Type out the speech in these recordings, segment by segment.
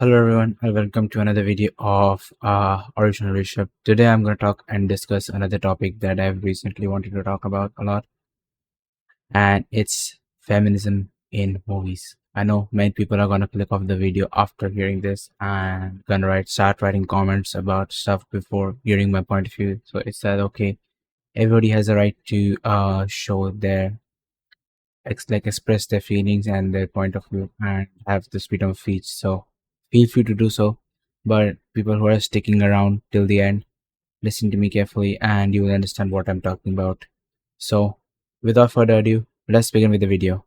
Hello everyone and welcome to another video of Original Rishabh. Today I'm going to talk and discuss another topic that I've recently wanted to talk about a lot, and it's feminism in movies. I know many people are going to click off the video after hearing this and going to start writing comments about stuff before hearing my point of view. So it's that okay, everybody has a right to show their express their feelings and their point of view and have the freedom of speech. So feel free to do so. But people who are sticking around till the end, listen to me carefully and you will understand what I'm talking about. So without further ado, let's begin with the video.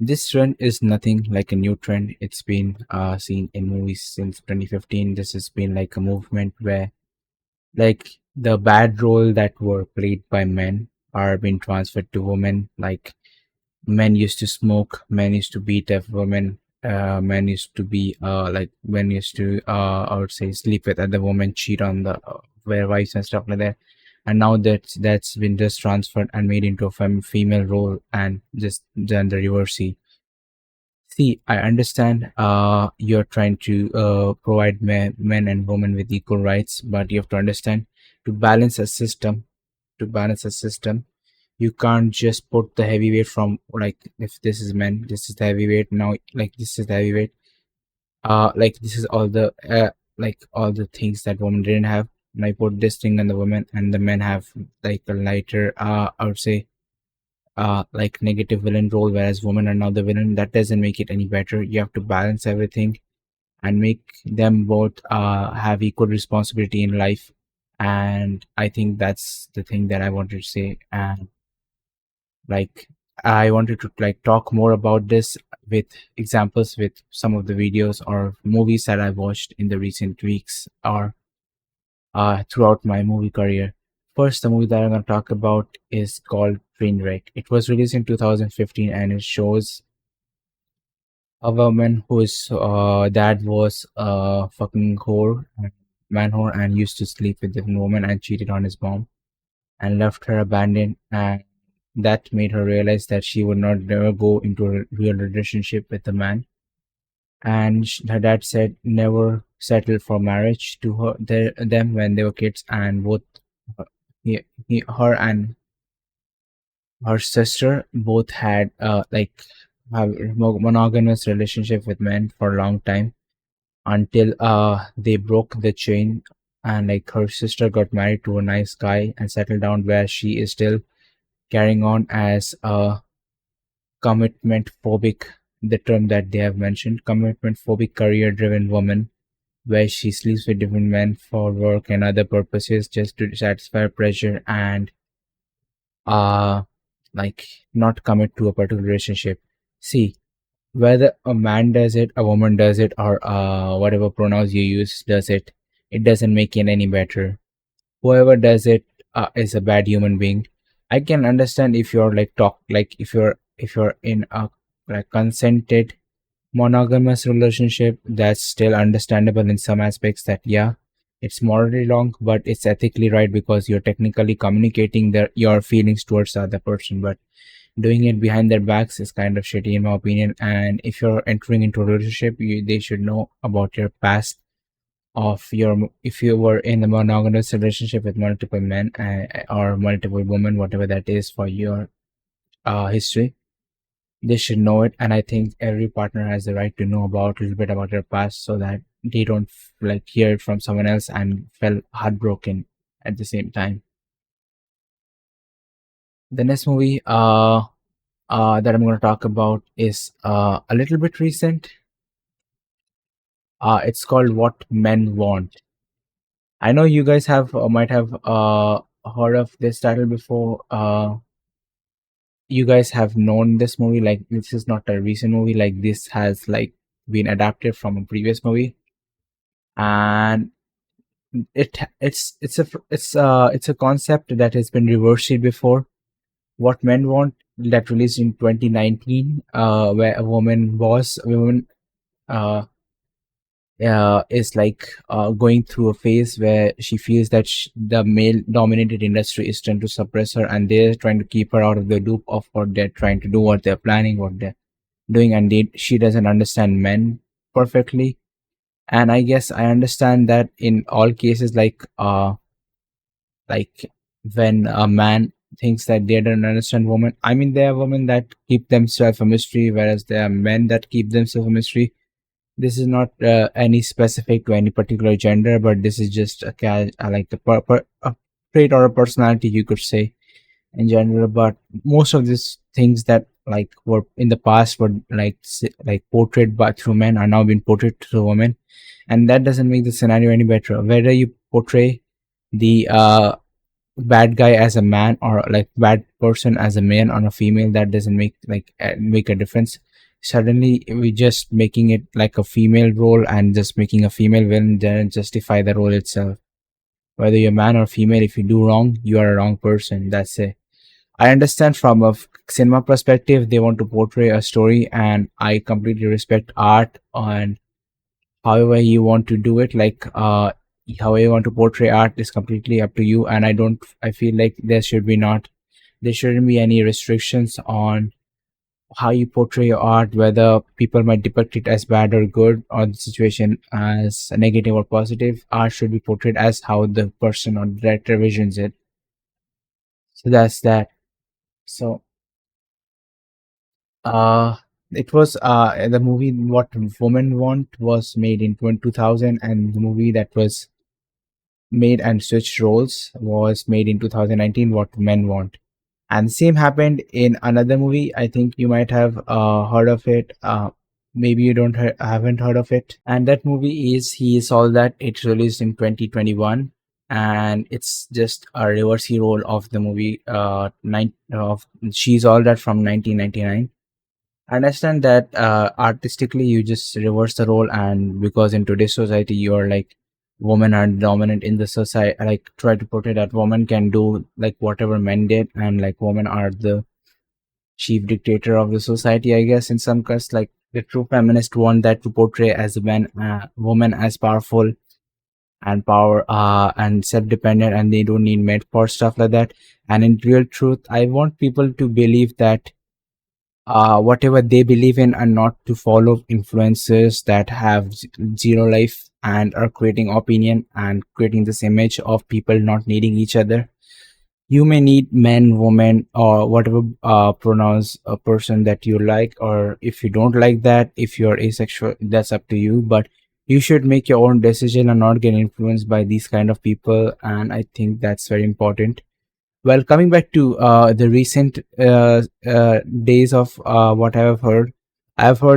This trend is nothing like a new trend. It's been seen in movies since 2015. This has been like a movement where like the bad role that were played by men are being transferred to women. Like men used to smoke, men used to beat up women, men used to be like men used to I would say sleep with other women, cheat on their wives and stuff like that. And now that's been just transferred and made into a female role and just done the reverse. See, I understand you're trying to provide men and women with equal rights, but you have to understand to balance a system, to balance a system, you can't just put the heavyweight from like if this is men, this is the heavyweight now, like this is the heavyweight. Like this is all the like all the things that women didn't have. And I put this thing on the women, and the men have like a lighter, I would say like negative villain role, whereas women are now the villain. That doesn't make it any better. You have to balance everything and make them both have equal responsibility in life. And I think that's the thing that I wanted to say. And like I wanted to like talk more about this with examples with some of the videos or movies that I watched in the recent weeks or throughout my movie career. First, the movie that I'm going to talk about is called Trainwreck. It was released in 2015 and it shows a woman whose dad was a fucking whore, man whore, and used to sleep with different women and cheated on his mom and left her abandoned. And that made her realize that she would not never go into a real relationship with a man. And her dad said never settle for marriage to them when they were kids, and both uh, her and her sister both had like monogamous relationship with men for a long time until they broke the chain, and like her sister got married to a nice guy and settled down where she is still carrying on as a commitment phobic, the term that they have mentioned, commitment phobic career driven woman, where she sleeps with different men for work and other purposes just to satisfy pressure and uh like not commit to a particular relationship. See, whether a man does it, a woman does it, or whatever pronouns you use does it, it doesn't make it any better. Whoever does it is a bad human being. I can understand if you're like talk like if you're in a like consented monogamous relationship, that's still understandable in some aspects, that yeah, it's morally wrong but it's ethically right because you're technically communicating your feelings towards the other person. But doing it behind their backs is kind of shitty in my opinion. And if you're entering into a relationship, they should know about your past of your if you were in a monogamous relationship with multiple men or multiple women, whatever that is for your history. They should know it, and I think every partner has the right to know about a little bit about their past so that they don't like hear it from someone else and feel heartbroken at the same time. The next movie that I'm going to talk about is a little bit recent. It's called What Men Want. I know you guys have might have heard of this title before. You guys have known this movie. Like this is not a recent movie. Like this has like been adapted from a previous movie, and it's a concept that has been reversed before. What Men Want that released in 2019, where a woman uh, is like going through a phase where she feels that the male dominated industry is trying to suppress her, and they're trying to keep her out of the loop of what they're trying to do, what they're planning, what they're doing, and she doesn't understand men perfectly. And I guess I understand that in all cases, like when a man thinks that they don't understand women, I mean, there are women that keep themselves a mystery, whereas there are men that keep themselves a mystery. This is not any specific to any particular gender, but this is just like a trait or a personality, you could say, in general. But most of these things that like were in the past were like portrayed by through men are now being portrayed through women, and that doesn't make the scenario any better. Whether you portray the bad guy as a man or like bad person as a man or a female, that doesn't make a difference. Suddenly we just making it like a female role and just making a female villain doesn't justify the role itself. Whether you're man or female, if you do wrong, you are a wrong person. That's it. I understand from a cinema perspective they want to portray a story, and I completely respect art and however you want to do it. However you want to portray art is completely up to you, and I feel like there shouldn't be any restrictions on how you portray your art, whether people might depict it as bad or good, or the situation as negative or positive. Art should be portrayed as how the person or director visions it. So that's that. So uh it was the movie What Women Want was made in 2000, and the movie that was made and switched roles was made in 2019, What Men Want. And the same happened in another movie. I think you might have heard of it. Maybe you don't haven't heard of it. And that movie is He Is All That. It's released in 2021, and it's just a reverse role of the movie of She's All That from 1999. I understand that artistically you just reverse the role, and because in today's society you're like women are dominant in the society, like try to portray that women can do like whatever men did, and like women are the chief dictator of the society. I guess in some cases, like the true feminist want that to portray as a man, woman as powerful and power and self-dependent, and they don't need men for stuff like that. And in real truth, I want people to believe that whatever they believe in and not to follow influencers that have zero life and are creating opinion and creating this image of people not needing each other. You may need men, woman, or whatever pronouns a person that you like, or if you don't like that, if you're asexual, that's up to you. But you should make your own decision and not get influenced by these kind of people, and I think that's very important. Well, coming back to the recent days of what I've heard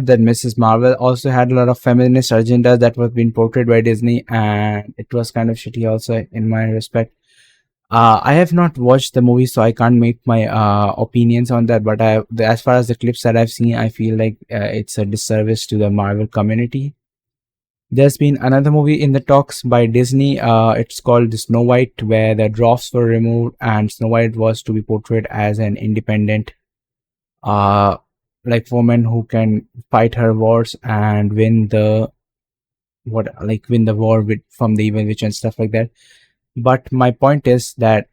that Mrs. Marvel also had a lot of feminist agenda that was being portrayed by Disney, and it was kind of shitty also in my respect. I have not watched the movie, so I can't make my opinions on that. But as far as the clips that I've seen, I feel like it's a disservice to the Marvel community. There's been another movie in the talks by Disney. It's called The Snow White, where the dwarfs were removed, and Snow White was to be portrayed as an independent, uh, like woman who can fight her wars and win the war from the evil witch and stuff like that. But my point is that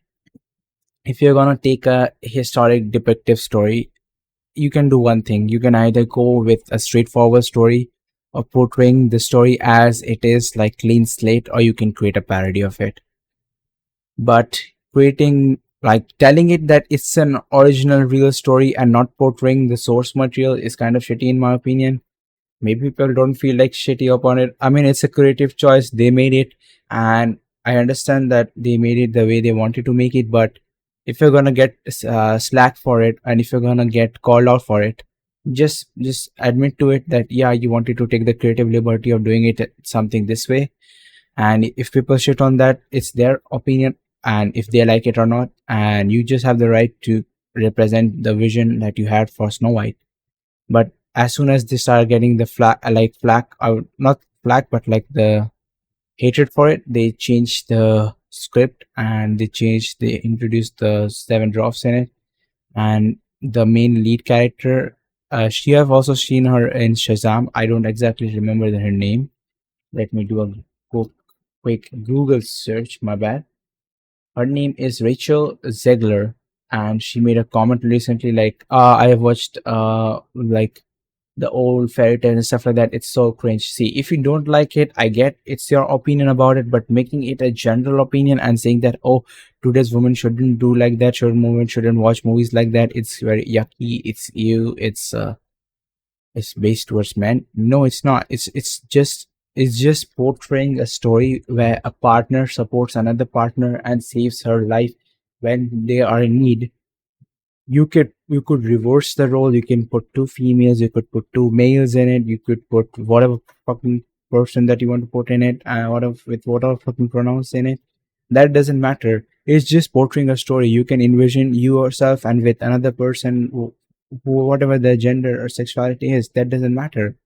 if you're gonna take a historic depictive story, you can do one thing. You can either go with a straightforward story of portraying the story as it is, like clean slate, or you can create a parody of it. But creating like telling it that it's an original real story and not portraying the source material is kind of shitty in my opinion. Maybe people don't feel like shitty upon it. I mean, it's a creative choice. They made it, and I understand that they made it the way they wanted to make it. But if you're gonna get slack for it, and if you're gonna get called out for it, just admit to it that yeah, you wanted to take the creative liberty of doing it something this way. And if people shit on that, it's their opinion, and if they like it or not, and you just have the right to represent the vision that you had for Snow White. But as soon as they start getting the flack, not flack, but like the hatred for it, they changed the script and they introduced the seven drops in it, and the main lead character. She have also seen her in Shazam. I don't exactly remember her name. Let me do a quick, quick Google search. My bad. Her name is Rachel Zegler, and she made a comment recently like, I have watched like the old fairy tale and stuff like that. It's so cringe. See, if you don't like it, I get it's your opinion about it, but making it a general opinion and saying that, oh, today's women shouldn't do like that, women shouldn't watch movies like that, it's very yucky, it's you, it's based towards men. No, it's not. It's just portraying a story where a partner supports another partner and saves her life when they are in need. You could reverse the role. You can put two females, you could put two males in it, you could put whatever fucking person that you want to put in it, whatever with whatever fucking pronouns in it. That doesn't matter. It's just portraying a story. You can envision yourself and with another person who whatever their gender or sexuality is, that doesn't matter.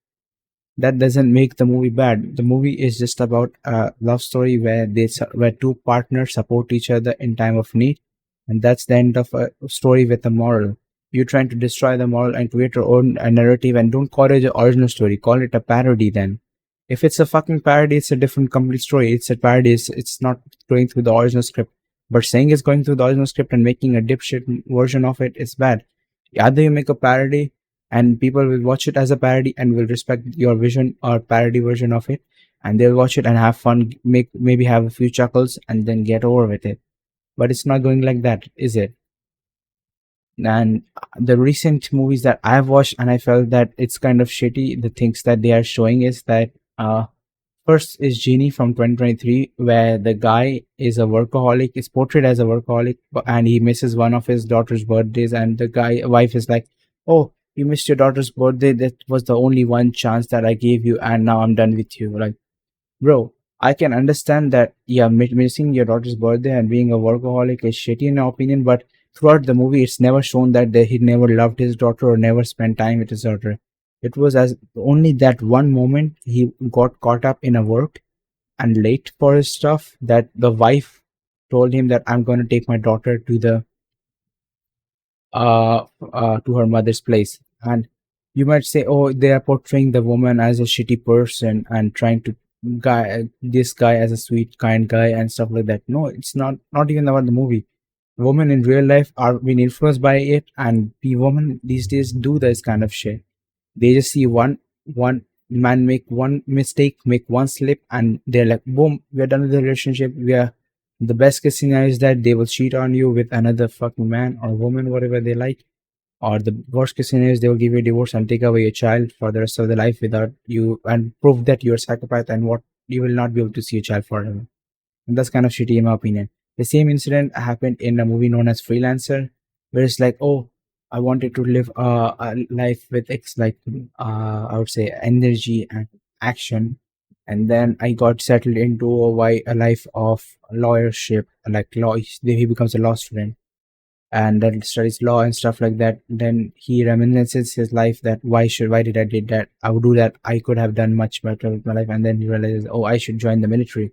That doesn't make the movie bad. The movie is just about a love story where where two partners support each other in time of need, and that's the end of a story with a moral. You're trying to destroy the moral and create your own narrative, and don't call it the original story. Call it a parody. Then, if it's a fucking parody, it's a different complete story. It's a parody. It's not going through the original script. But saying it's going through the original script and making a dipshit version of it is bad. Either you make a parody and people will watch it as a parody and will respect your vision or parody version of it, and they'll watch it and have fun, make maybe have a few chuckles and then get over with it. But it's not going like that, is it? And the recent movies that I've watched and I felt that it's kind of shitty, the things that they are showing is that first is Genie from 2023, where the guy is a workaholic, is portrayed as a workaholic, and he misses one of his daughter's birthdays, and the guy wife is like, "Oh, you missed your daughter's birthday. That was the only one chance that I gave you, and now I'm done with you." Like, bro, I can understand that, yeah, missing your daughter's birthday and being a workaholic is shitty in my opinion, but throughout the movie, it's never shown that he never loved his daughter or never spent time with his daughter. It was as only that one moment he got caught up in a work and late for his stuff that the wife told him that I'm going to take my daughter to the to her mother's place. And you might say, oh, they are portraying the woman as a shitty person and trying to guy this guy as a sweet kind guy and stuff like that. No, it's not even about the movie. Women in real life are being influenced by it, and the women these days do this kind of shit. They just see one man make one mistake, make one slip, and they're like, boom, we're done with the relationship. We are the best case scenario is that they will cheat on you with another fucking man or woman, whatever they like. Or the worst case scenario is they will give you a divorce and take away your child for the rest of their life without you and prove that you're a psychopath and what you will not be able to see your child forever. And that's kind of shitty in my opinion. The same incident happened in a movie known as Freelancer, where it's like, oh, I wanted to live a life with I would say energy and action, and then I got settled into a life of lawyership, like law. He becomes a law student and then studies law and stuff like that. Then he reminisces his life that why did I did that? I would do that. I could have done much better with my life, and then he realizes, oh, I should join the military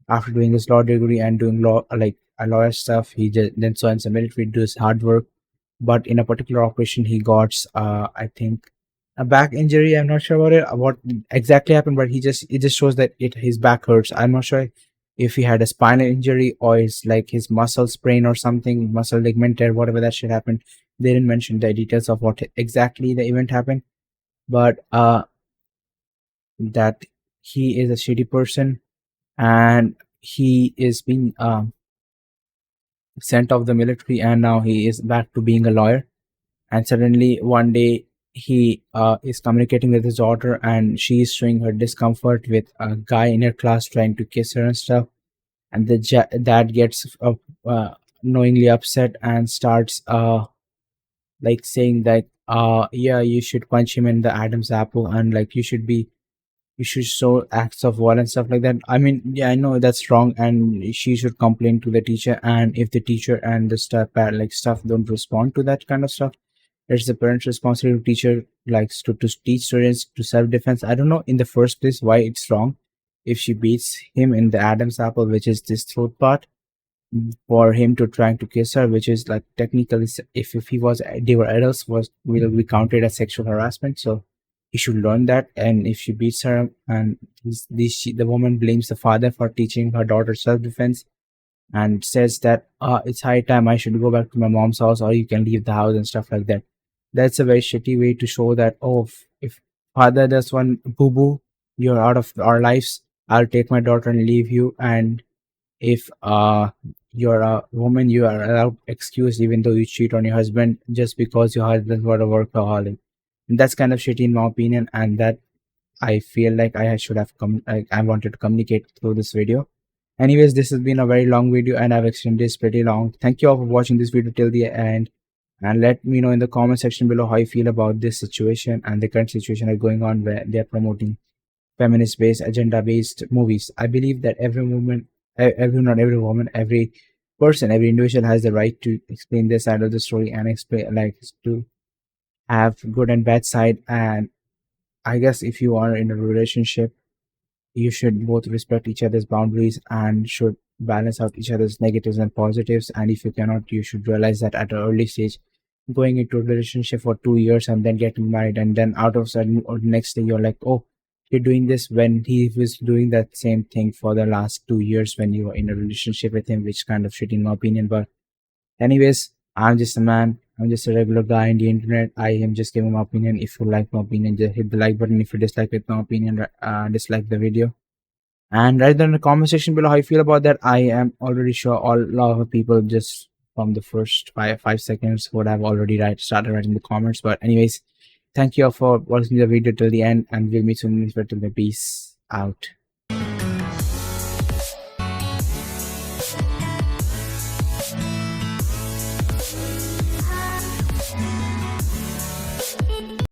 after doing his law degree and doing law like a lawyer stuff. He just then joins the military, does hard work, but in a particular operation he got I think a back injury. I'm not sure about it, what exactly happened, but it just shows that his back hurts. I'm not sure if he had a spinal injury or it's like his muscle sprain or something, muscle ligament tear, whatever that shit happened. They didn't mention the details of what exactly the event happened, but that he is a shitty person and he is being sent off the military, and now he is back to being a lawyer. And suddenly one day he is communicating with his daughter, and she is showing her discomfort with a guy in her class trying to kiss her and stuff. And the dad gets knowingly upset and starts like saying that yeah, you should punch him in the Adam's apple, and like you should show acts of violence, stuff like that. I mean, yeah, I know that's wrong, and she should complain to the teacher. And if the teacher and the stuff don't respond to that kind of stuff, it's the parent's responsibility. Teacher likes to teach students to self-defense. I don't know in the first place why it's wrong if she beats him in the Adam's apple, which is this throat part. for him to trying to kiss her, which is like technically, if he was they were adults, was will be counted as sexual harassment. So he should learn that. And if she beats her, and the woman blames the father for teaching her daughter self defense, and says that it's high time I should go back to my mom's house, or you can leave the house and stuff like that. That's a very shitty way to show that, oh, if father does one boo boo, you're out of our lives. I'll take my daughter and leave you. And if you're a woman, you are allowed excuse even though you cheat on your husband just because your husband was a workaholic. And that's kind of shitty in my opinion, and that I feel like I should have come. Like, I wanted to communicate through this video. Anyways, this has been a very long video and I've extended this pretty long. Thank you all for watching this video till the end. And let me know in the comment section below how you feel about this situation and the current situation are going on where they're promoting feminist based, agenda based movies. I believe that every woman, not every woman, every person, every individual has the right to explain their side of the story and explain, like, to have good and bad side. And I guess if you are in a relationship, you should both respect each other's boundaries and should balance out each other's negatives and positives. And if you cannot, you should realize that at an early stage. Going into a relationship for 2 years and then getting married, and then out of sudden or the next day you're like, oh, you're doing this, when he was doing that same thing for the last 2 years when you were in a relationship with him, which kind of shit in my opinion. But anyways, I'm just a man. I'm just a regular guy in the internet. I am just giving my opinion. If you like my opinion, just hit the like button. If you dislike it, my opinion, dislike the video. And write down in the comment section below how you feel about that. I am already sure all a lot of people just from the first five seconds would have already started writing the comments. But anyways, thank you all for watching the video till the end, and we'll meet soon. Till the peace out.